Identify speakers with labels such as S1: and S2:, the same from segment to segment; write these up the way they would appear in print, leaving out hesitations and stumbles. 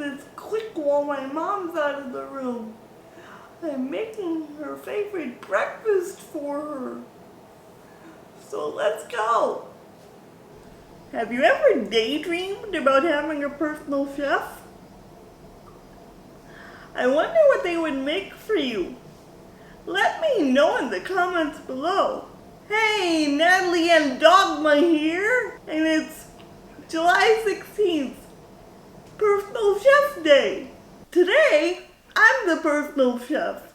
S1: this quick while my mom's out of the room. I'm making her favorite breakfast for her. So let's go. Have you ever daydreamed about having a personal chef? I wonder what they would make for you. Let me know in the comments below. Hey, Natalie and Dogma here, and it's July 16th, Personal Chef Day. Today, I'm the personal chef,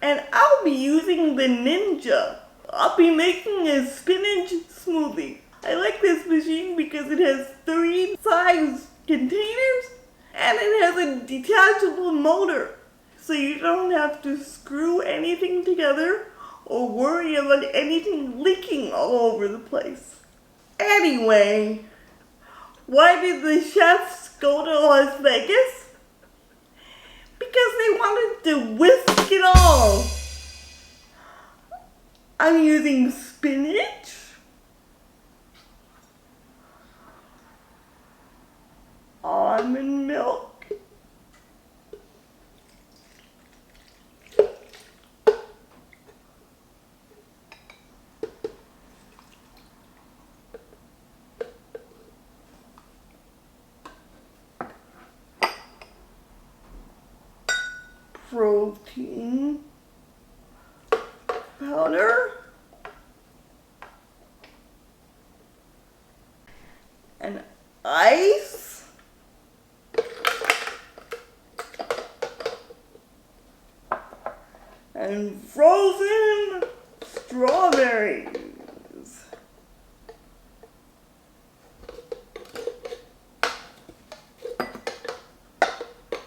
S1: and I'll be using the Ninja. I'll be making a spinach smoothie. I like this machine because it has 3 size containers, and it has a detachable motor, so you don't have to screw anything together or worry about anything leaking all over the place. Anyway, why did the chefs go to Las Vegas? Because they wanted to whisk it all. I'm using spinach, almond milk, protein powder, and ice, and frozen strawberries.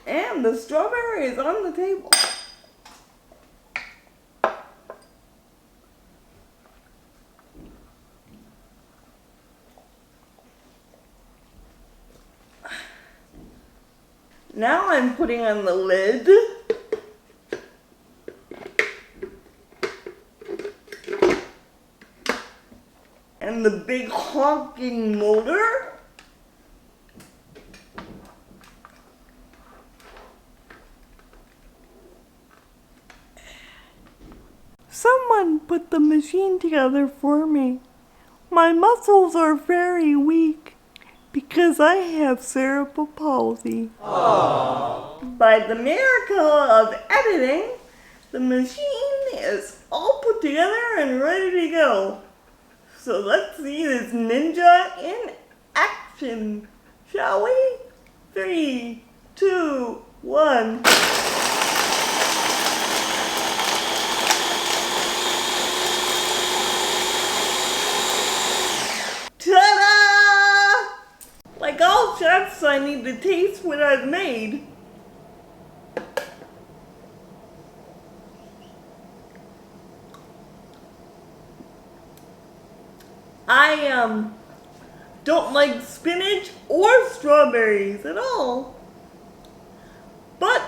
S1: And the strawberry is on the table. Now I'm putting on the lid. And the big honking motor. Someone put the machine together for me. My muscles are very weak because I have cerebral palsy. Aww. By the miracle of editing, the machine is all put together and ready to go. So let's see this ninja in action, shall we? 3, 2, 1. Ta-da! Like all chefs, I need to taste what I've made. I don't like spinach or strawberries at all. But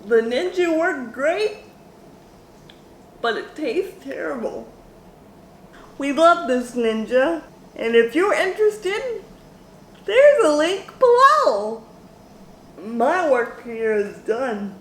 S1: the Ninja worked great, but it tastes terrible. We love this Ninja, and if you're interested, there's a link below. My work here is done.